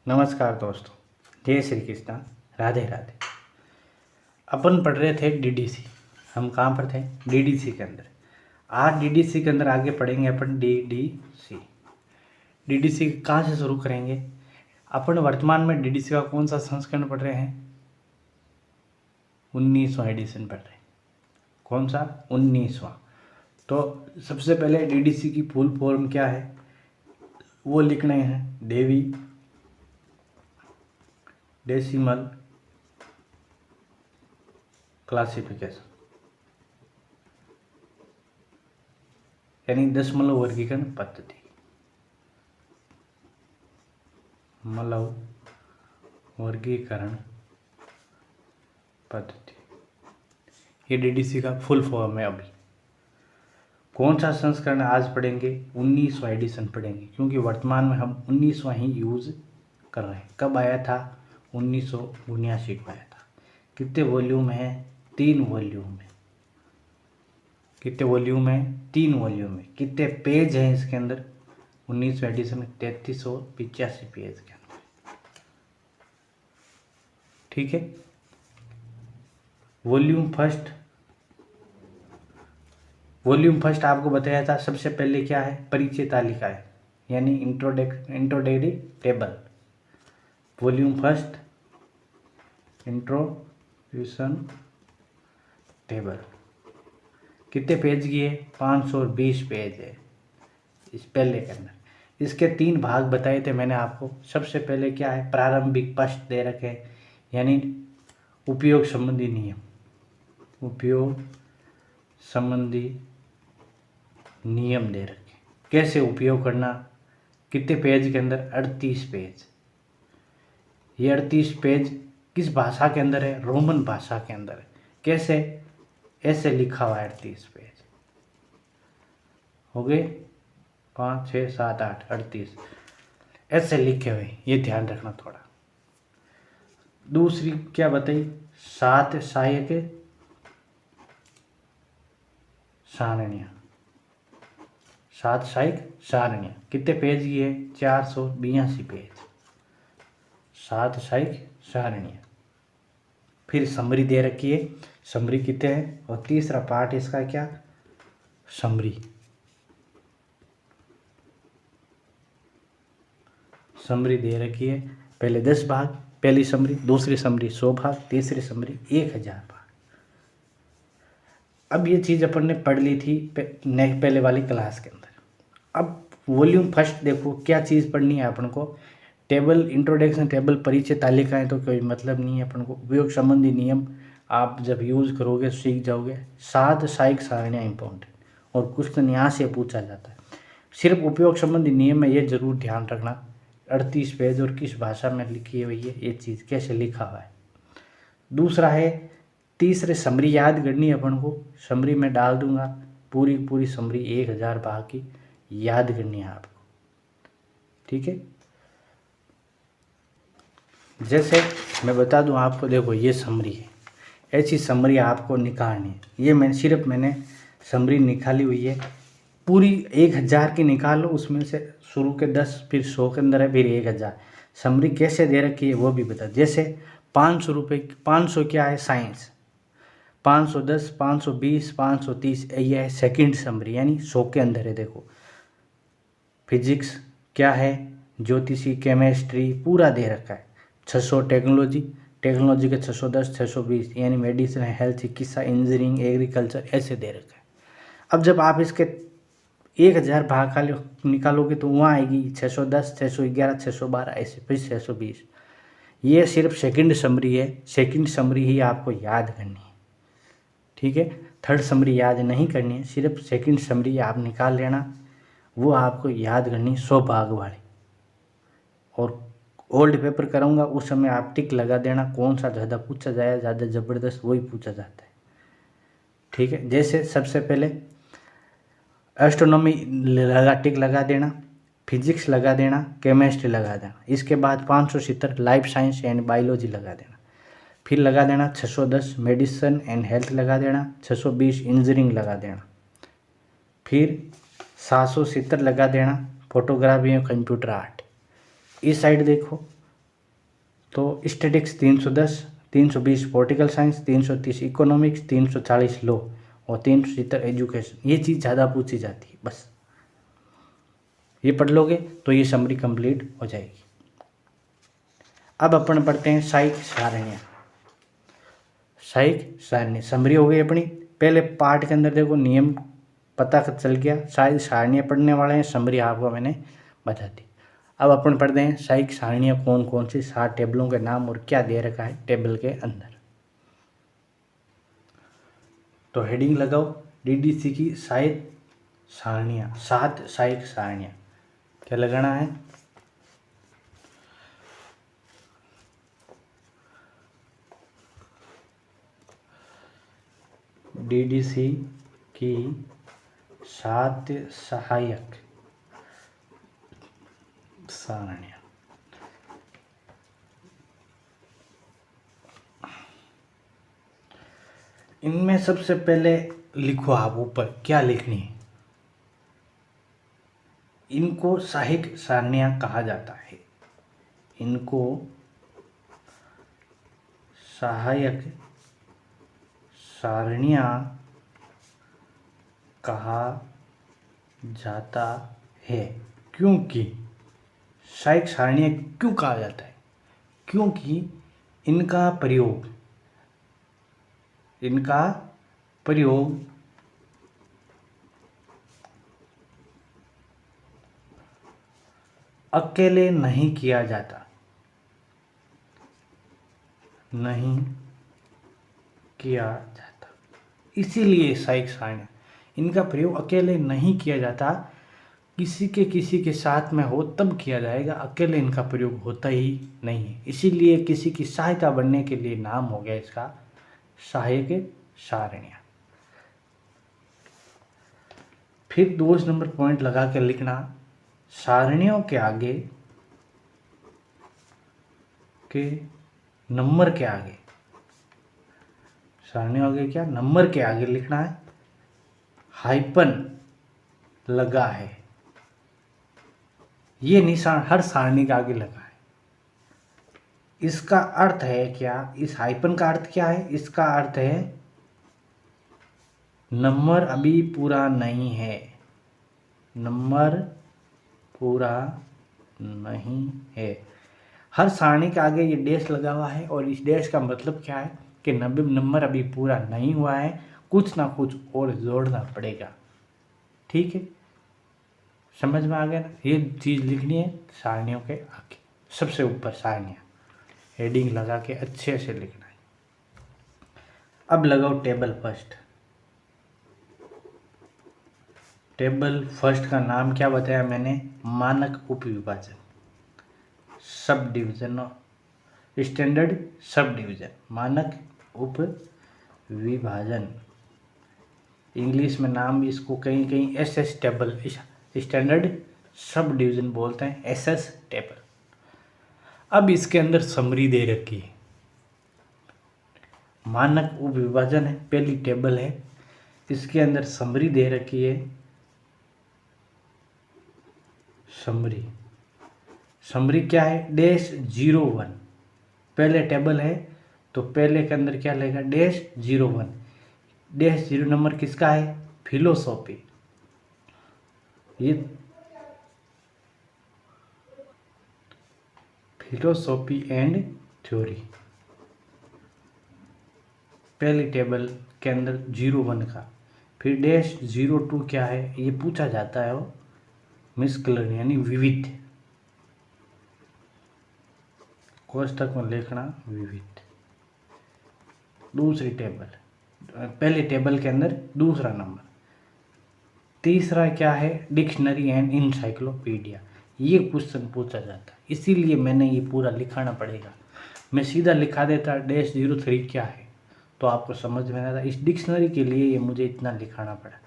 नमस्कार दोस्तों, जय श्री कृष्णा, राधे राधे। अपन पढ़ रहे थे डीडीसी। हम कहाँ पर थे? डीडीसी के अंदर। आज डीडीसी के अंदर आगे पढ़ेंगे अपन डीडीसी। डीडीसी कहाँ से शुरू करेंगे? अपन वर्तमान में डीडीसी का कौन सा संस्करण पढ़ रहे हैं? 19वां एडिशन पढ़ रहे हैं। कौन सा? 19वां। तो सबसे पहले डीडीसी की फुल फॉर्म क्या है वो लिखने हैं। डेवी डेसिमल क्लासिफिकेशन, यानी दशमलव वर्गीकरण पद्धति। दशमलव वर्गीकरण पद्धति, ये डीडीसी का फुल फॉर्म है। अभी कौन सा संस्करण आज पढ़ेंगे? 19वां एडिशन पढ़ेंगे, क्योंकि वर्तमान में हम 19वां ही यूज कर रहे हैं। कब आया था? 1979 को आया था। कितने वॉल्यूम है? 3 वॉल्यूम है। कितने वॉल्यूम है? 3 वॉल्यूम है। कितने पेज हैं इसके अंदर? 19वें एडिशन में 3385 पेज के अंदर। ठीक है। वॉल्यूम फर्स्ट आपको बताया था। सबसे पहले क्या है? परिचय तालिका है, यानी introductory table. Volume first introduction table. कितने पेज की है? 520 पेज है इस पहले के अंदर। इसके 3 भाग बताए थे मैंने आपको। सबसे पहले क्या है? प्रारंभिक पृष्ठ दे रखे हैं, यानी उपयोग संबंधी नियम। उपयोग संबंधी नियम दे रखे, कैसे उपयोग करना। कितने पेज के अंदर? 38 पेज। ये 38 पेज किस भाषा के अंदर है? रोमन भाषा के अंदर है। कैसे? ऐसे लिखा हुआ है 38 पेज। हो गए 5, 6, 7, 8, 38 ऐसे लिखे हुए, ये ध्यान रखना थोड़ा। दूसरी क्या बताई? 7 सहायक सारणियाँ। 7 सहायक सारणियाँ कितने पेज की है? 482 पेज। 7 सहायक सारणियाँ। फिर समरी दे रखी है। समरी कितने हैं? और तीसरा पार्ट इसका क्या? समरी। समरी दे रखी है। पहले 10 भाग, पहली समरी। दूसरी समरी 100 भाग। तीसरी समरी 1000 भाग। अब ये चीज़ अपन ने पढ़ ली थी पहले वाली क्लास के अंदर। अब वॉल्यूम फर्स्ट देखो, क्या चीज़ पढ़नी है अपन को? टेबल, इंट्रोडक्शन टेबल, परिचय तालिकाएं तो कोई मतलब नहीं है अपन को। उपयोग संबंधी नियम आप जब यूज़ करोगे सीख जाओगे। 7 सहायक सारणियाँ इंपॉर्टेंट, और क्वेश्चन यहाँ से पूछा जाता है। सिर्फ उपयोग संबंधी नियम में ये जरूर ध्यान रखना 38 पेज और किस भाषा में लिखी हुई है, ये चीज़ कैसे लिखा हुआ है। दूसरा है तीसरे समरी याद करनी है अपन को। समरी में डाल दूंगा, पूरी समरी 1000 भाग की याद करनी है आपको। ठीक है। जैसे मैं बता दूं आपको, देखो ये समरी है, ऐसी समरी आपको निकालनी है। ये मैंने समरी निकाली हुई है। पूरी 1000 की निकालो, उसमें से शुरू के 10, फिर 100 के अंदर है, फिर 1000। समरी कैसे दे रखी है वो भी बता। जैसे 500 रुपये, 500 क्या है? साइंस। 510, 520, 530 ये है सेकंड समरी, यानी 100 के अंदर है। देखो फिजिक्स क्या है? ज्योतिषी, केमिस्ट्री पूरा दे रखा है। 600 टेक्नोलॉजी के 610, 620 यानी मेडिसिन, हेल्थ, चिकित्सा, इंजीनियरिंग, एग्रीकल्चर ऐसे दे रखा है। अब जब आप इसके 1000 भाग खाली निकालोगे तो वहाँ आएगी 610, 611, 612 ऐसे, फिर 620। ये सिर्फ सेकंड समरी है। सेकंड समरी ही आपको याद करनी है। ठीक है। थर्ड समरी याद नहीं करनी है, सिर्फ सेकंड समरी आप निकाल लेना, वो आपको याद करनी 100 भाग वाली। और ओल्ड पेपर कराऊंगा उस समय आप टिक लगा देना, कौन सा ज़्यादा पूछा जाए, ज़्यादा ज़बरदस्त वही पूछा जाता है। ठीक है। जैसे सबसे पहले एस्ट्रोनॉमी टिक लगा देना, फिजिक्स लगा देना, केमिस्ट्री लगा देना। इसके बाद 570 लाइफ साइंस एंड बायोलॉजी लगा देना। फिर लगा देना 610 मेडिसिन एंड हेल्थ लगा देना, 620 इंजीनियरिंग लगा देना। फिर 770 लगा देना फोटोग्राफी और कंप्यूटर आर्ट। इस साइड देखो तो statics 310, 320 political science, 330 economics, 340 law और 370 एजुकेशन। ये चीज़ ज़्यादा पूछी जाती है। बस ये पढ़ लोगे तो ये समरी कंप्लीट हो जाएगी। अब अपन पढ़ते हैं सहायक सारणियाँ। सहायक सारणी समरी हो गई अपनी। पहले पार्ट के अंदर देखो नियम पता चल गया, शायद सारणियाँ पढ़ने वाले हैं, समरी आपको मैंने बता दी। अब अपन पढ़ते हैं सहायक सारणियाँ कौन कौन सी, 7 टेबलों के नाम और क्या दे रखा है टेबल के अंदर। तो हेडिंग लगाओ डीडीसी की सहायक सारणियाँ, 7 सहायक सारणियाँ। क्या लगाना है? डीडीसी की 7 सहायक सारणियाँ। इनमें सबसे पहले लिखो आप ऊपर क्या लिखनी है। इनको सहायक सारणियाँ कहा जाता है। इनको सहायक सारणियाँ कहा जाता है। क्योंकि सहायक सारणियाँ क्यों कहा जाता है? क्योंकि इनका प्रयोग अकेले नहीं किया जाता, इसीलिए सहायक सारणियाँ, इनका प्रयोग अकेले नहीं किया जाता, किसी के साथ में हो तब किया जाएगा, अकेले इनका प्रयोग होता ही नहीं है। इसीलिए किसी की सहायता बनने के लिए नाम हो गया इसका सहायक सारणियाँ। फिर 2 नंबर पॉइंट लगा के लिखना, सारणियों के आगे के नंबर के आगे, सारणियों आगे क्या नंबर के आगे लिखना है हाइपन लगा है। ये निशान हर सारणी के आगे लगा है। इसका अर्थ है क्या? इस हाइपन का अर्थ क्या है? इसका अर्थ है नंबर अभी पूरा नहीं है, नंबर पूरा नहीं है। हर सारणी के आगे ये डैश लगा हुआ है और इस डैश का मतलब क्या है कि नंबर अभी पूरा नहीं हुआ है, कुछ ना कुछ और जोड़ना पड़ेगा। ठीक है, समझ में आ गया ना? ये चीज़ लिखनी है सारणियों के आगे सबसे ऊपर सारणियाँ, हेडिंग लगा के अच्छे से लिखना है। अब लगाओ टेबल फर्स्ट। टेबल फर्स्ट का नाम क्या बताया मैंने? मानक उपविभाजन, sub division, standard sub division, मानक उप विभाजन। इंग्लिश में नाम इसको कहीं कहीं SS table, standard sub division बोलते हैं, एसएस टेबल। अब इसके अंदर समरी दे रखी है, मानक उप विभाजन है, पहली टेबल है, इसके अंदर समरी दे रखी है। समरी क्या है? डैश 01, पहले टेबल है तो पहले के अंदर क्या लेगा? डैश 01। डैश 0 नंबर किसका है? फिलोसॉफी। ये फिलोसॉफी एंड थ्योरी, पहली टेबल के अंदर 01 का। फिर डैश 02 क्या है? ये पूछा जाता है वो मिसकलर यानी विविध, कोष्ठक में लिखना विविध। दूसरी टेबल, पहले टेबल के अंदर दूसरा नंबर। तीसरा क्या है? Dictionary and encyclopedia. ये क्वेश्चन पूछा जाता है, इसीलिए मैंने ये पूरा लिखाना पड़ेगा। मैं सीधा लिखा देता डैश 03 क्या है तो आपको समझ में आता। इस डिक्शनरी के लिए ये मुझे इतना लिखाना पड़ा,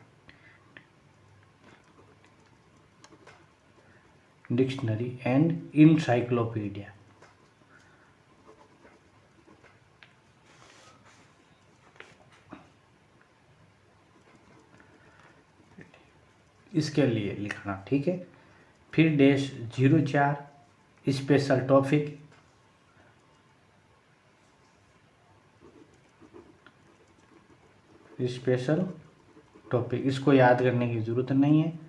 डिक्शनरी एंड इंसाइक्लोपीडिया। इसके लिए लिखना, ठीक है। फिर dash 04 special topic, special topic, इसको याद करने की ज़रूरत नहीं है।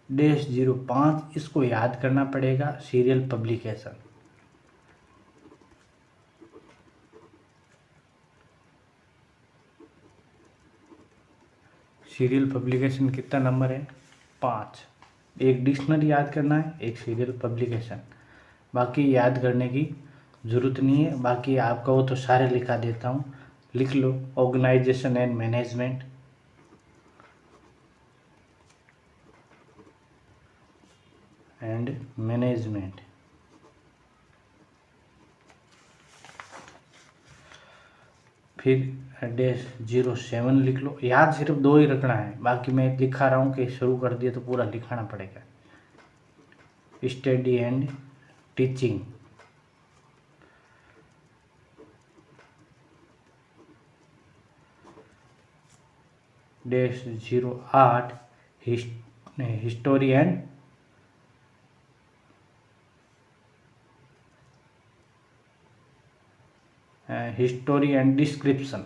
-05 इसको याद करना पड़ेगा, सीरियल पब्लिकेशन। सीरियल पब्लिकेशन कितना नंबर है? 5। एक डिक्शनरी याद करना है, एक सीरियल पब्लिकेशन, बाकी याद करने की ज़रूरत नहीं है। बाकी आपका वो तो सारे लिखा देता हूँ, लिख लो। ऑर्गेनाइजेशन एंड मैनेजमेंट, फिर -07 लिख लो। याद सिर्फ 2 ही रखना है, बाकी मैं दिखा रहा हूँ कि शुरू कर दिया तो पूरा लिखाना पड़ेगा। Study and teaching, -08 history and description,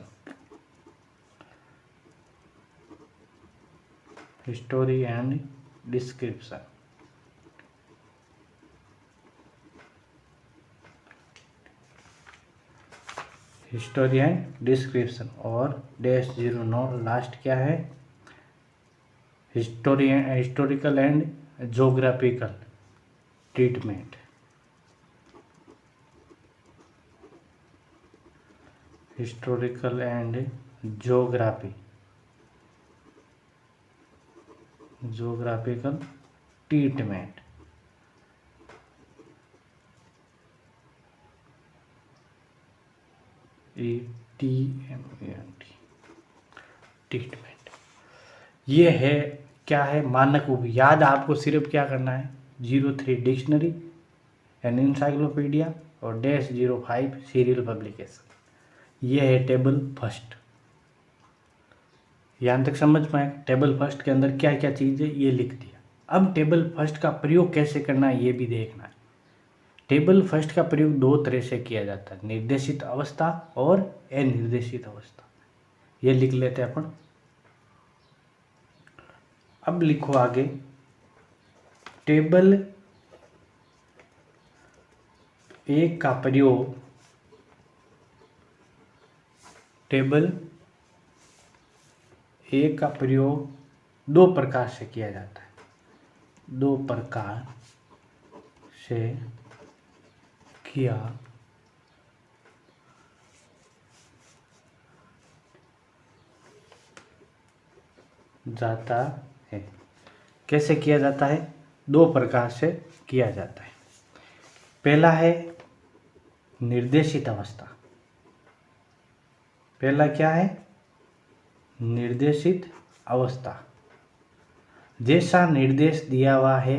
history and description. History and description. और -09 लास्ट क्या है? Historical and geographical treatment. Historical and geographical treatment. Treatment. ये है क्या है? मानक उपयोग। याद आपको सिर्फ क्या करना है? 03 डिक्शनरी एंड इंसाइक्लोपीडिया और -05 सीरियल पब्लिकेशन। ये है टेबल फर्स्ट। यहाँ तक समझ पाए? टेबल फर्स्ट के अंदर क्या क्या चीज़ है ये लिख दिया। अब टेबल फर्स्ट का प्रयोग कैसे करना है ये भी देखना है। टेबल फर्स्ट का प्रयोग 2 तरह से किया जाता है, निर्देशित अवस्था और अनिर्देशित अवस्था। ये लिख लेते हैं अपन। अब लिखो आगे, टेबल 1 का प्रयोग, टेबल 1 का प्रयोग 2 प्रकार से किया जाता है। 2 प्रकार से किया जाता है। कैसे किया जाता है? 2 प्रकार से किया जाता है। पहला है निर्देशित अवस्था। पहला क्या है? निर्देशित अवस्था। जैसा निर्देश दिया हुआ है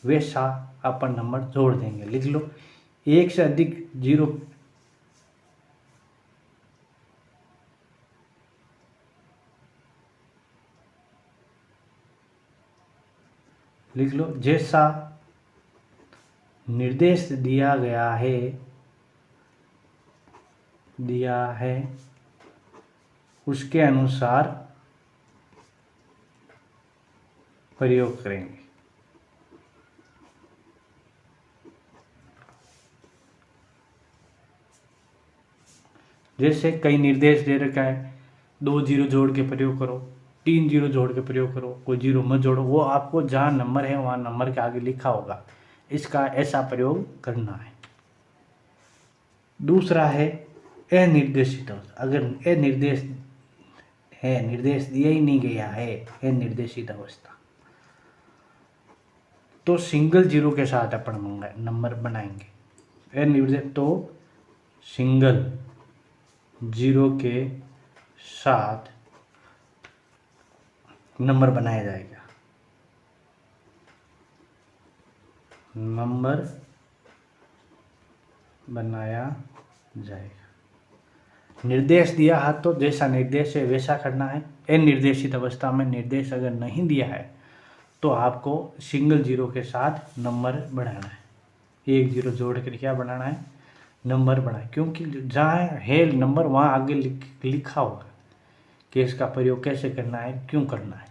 वैसा अपन नंबर जोड़ देंगे। लिख लो, 1 से अधिक 0 लिख लो। जैसा निर्देश दिया है उसके अनुसार प्रयोग करेंगे। जैसे कई निर्देश दे रखा है, 2 0 जोड़ के प्रयोग करो, 3 0 जोड़ के प्रयोग करो, कोई 0 मत जोड़ो। वो आपको जहाँ नंबर है वहाँ नंबर के आगे लिखा होगा, इसका ऐसा प्रयोग करना है। दूसरा है अनिर्देशित अवस्था। अगर निर्देश दिया ही नहीं गया है, अनिर्देशित अवस्था, तो सिंगल 0 के साथ अपन नंबर बनाएंगे। अनिर्देशित तो सिंगल 0 के साथ नंबर बनाया जाएगा। नंबर बनाया जाएगा। निर्देश दिया है तो जैसा निर्देश है वैसा करना है। अनिर्देशित अवस्था में निर्देश अगर नहीं दिया है तो आपको सिंगल 0 के साथ नंबर बढ़ाना है। 1 0 जोड़ कर क्या बनाना है? नंबर बढ़ाए। क्योंकि जहाँ है नंबर वहाँ आगे लिखा होगा कि इसका प्रयोग कैसे करना है, क्यों करना है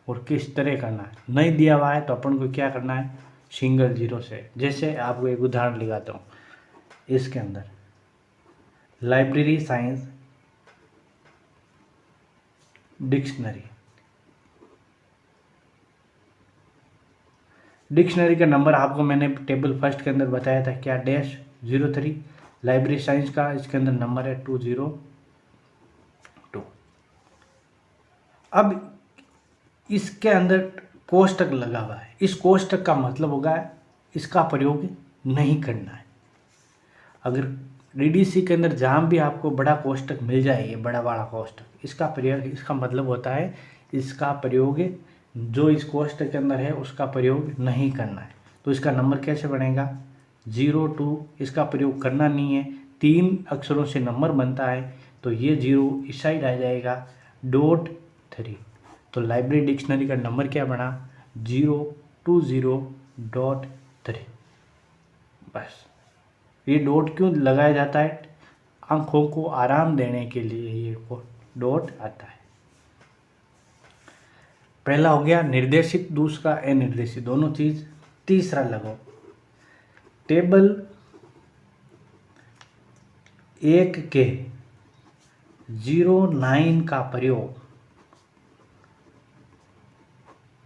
और किस तरह करना है। नहीं दिया हुआ है तो अपन को क्या करना है, सिंगल जीरो से। जैसे आपको एक उदाहरण लगाता हूँ, इसके अंदर लाइब्रेरी साइंस डिक्शनरी का नंबर आपको मैंने टेबल फर्स्ट के अंदर बताया था, क्या डैश 03। लाइब्रेरी साइंस का इसके अंदर नंबर है 202। अब इसके अंदर कोष्टक लगा हुआ है, इस कोष्टक का मतलब होगा इसका प्रयोग नहीं करना है। अगर डीडीसी के अंदर जहाँ भी आपको बड़ा कोष्टक मिल जाए, ये बड़ा वाला कोष्टक, इसका प्रयोग, इसका मतलब होता है इसका प्रयोग जो इस कोष्टक के अंदर है उसका प्रयोग नहीं करना है। तो इसका नंबर कैसे बनेगा, 02। इसका प्रयोग करना नहीं है, 3 अक्षरों से नंबर बनता है, तो ये 0 इस साइड आ जाएगा, .3। तो लाइब्रेरी डिक्शनरी का नंबर क्या बना, 020.3। बस ये डॉट क्यों लगाया जाता है, आंखों को आराम देने के लिए ये डॉट आता है। पहला हो गया निर्देशित, दूसरा अनिर्देशित, दोनों चीज। तीसरा लगो, टेबल 1 के 09 का प्रयोग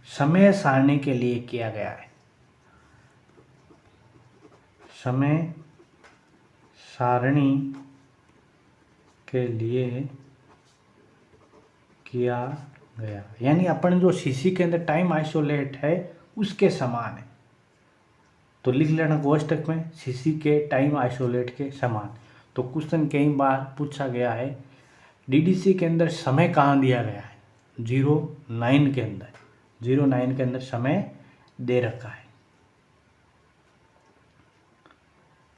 समय सारणी के लिए किया गया है। समय सारणी के लिए किया गया, यानी अपन जो सीसी के अंदर टाइम आइसोलेट है उसके समान है। तो लिख लेना कोष्टक में सीसी के टाइम आइसोलेट के समान। तो क्वेश्चन कई बार पूछा गया है, डीडीसी के अंदर समय कहाँ दिया गया है, 09 के अंदर, 09 के अंदर समय दे रखा है।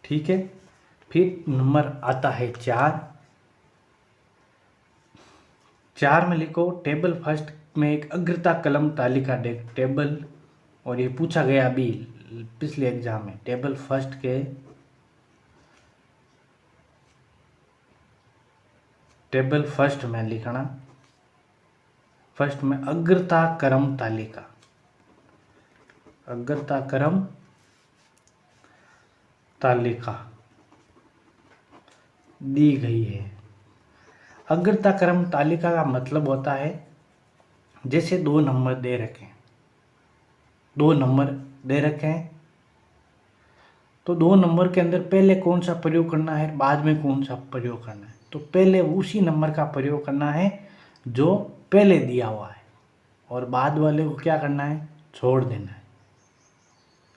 ठीक है, फिर नंबर आता है 4 में लिखो, टेबल फर्स्ट में एक अग्रता कलम तालिका टेबल, और ये पूछा गया अभी पिछले एग्जाम में, टेबल फर्स्ट के टेबल फर्स्ट में लिखना, फर्स्ट में अग्रता क्रम तालिका, अग्रता क्रम तालिका दी गई है। अग्रता क्रम तालिका का मतलब होता है जैसे 2 नंबर दे रखे हैं, 2 नंबर दे रखे हैं, तो 2 नंबर के अंदर पहले कौन सा प्रयोग करना है, बाद में कौन सा प्रयोग करना है। तो पहले उसी नंबर का प्रयोग करना है जो पहले दिया हुआ है, और बाद वाले को क्या करना है, छोड़ देना है।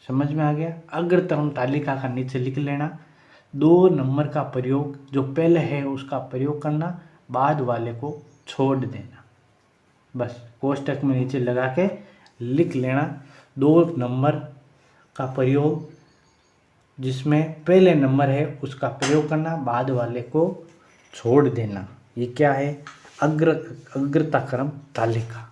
समझ में आ गया। अग्रतम तालिका का नीचे लिख लेना, 2 नंबर का प्रयोग जो पहले है उसका प्रयोग करना, बाद वाले को छोड़ देना। बस कोष्टक में नीचे लगा के लिख लेना, 2 नंबर का प्रयोग जिसमें पहले नंबर है उसका प्रयोग करना, बाद वाले को छोड़ देना। ये क्या है, अग्रता क्रम तालिका।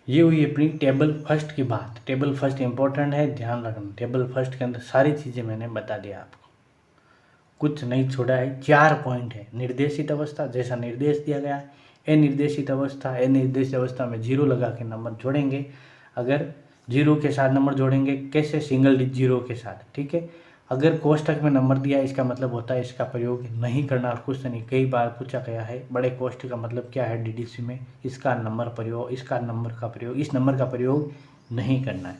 ये हुई अपनी टेबल फर्स्ट की बात। टेबल फर्स्ट इंपॉर्टेंट है, ध्यान रखना। टेबल फर्स्ट के अंदर सारी चीज़ें मैंने बता दिया आपको, कुछ नहीं छोड़ा है। 4 पॉइंट है। निर्देशित अवस्था, जैसा निर्देश दिया गया है। अनिर्देशित अवस्था, अनिर्देशित अवस्था में 0 लगा के नंबर जोड़ेंगे। अगर 0 के साथ नंबर जोड़ेंगे कैसे, सिंगल डिजिट 0 के साथ। ठीक है, अगर कोष्टक में नंबर दिया इसका मतलब होता है इसका प्रयोग नहीं करना। और क्वेश्चन कई बार पूछा गया है, बड़े कोष्टक का मतलब क्या है डीडीसी में, इसका नंबर प्रयोग, इसका नंबर का प्रयोग, इस नंबर का प्रयोग नहीं करना है।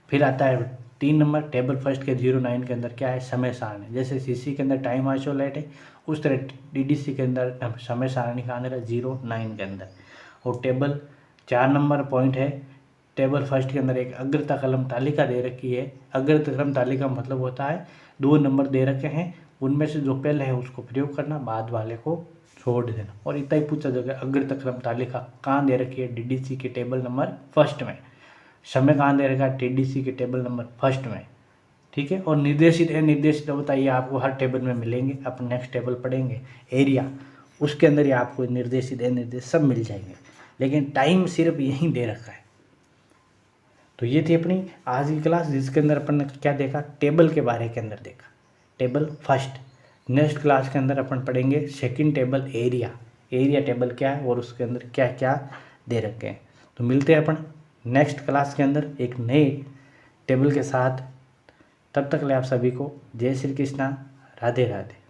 फिर आता है 3 नंबर, टेबल फर्स्ट के 09 के अंदर क्या है, समय सारणी। जैसे सीसी के अंदर टाइम आइसोलेट है उस तरह डीडीसी के अंदर समय सारणी का अंदर है 09 के अंदर। और टेबल 4 नंबर पॉइंट है, टेबल फर्स्ट के अंदर एक अग्रता क्रम तालिका दे रखी है। अग्रता क्रम तालिका मतलब होता है 2 नंबर दे रखे हैं, उनमें से जो पहले है उसको प्रयोग करना, बाद वाले को छोड़ देना। और इतना ही पूछा जाएगा, अग्रता क्रम तालिका कहाँ दे रखी है, डीडीसी के टेबल नंबर फर्स्ट में। समय कहाँ दे रखा है, डीडीसी के टेबल नंबर फर्स्ट में। ठीक है, और निर्देशित अनिर्देशित बताइए आपको हर टेबल में मिलेंगे। अपन नेक्स्ट टेबल पढ़ेंगे एरिया, उसके अंदर ही आपको निर्देशित अनिर्देशित सब मिल जाएंगे, लेकिन टाइम सिर्फ यहीं दे रखा है। तो ये थी अपनी आज की क्लास, जिसके अंदर अपन ने क्या देखा, टेबल के बारे के अंदर देखा। टेबल फर्स्ट नेक्स्ट क्लास के अंदर अपन पढ़ेंगे सेकंड टेबल एरिया टेबल क्या है और उसके अंदर क्या क्या दे रखे हैं। तो मिलते हैं अपन नेक्स्ट क्लास के अंदर एक नए टेबल के साथ। तब तक ले आप सभी को जय श्री कृष्णा, राधे राधे।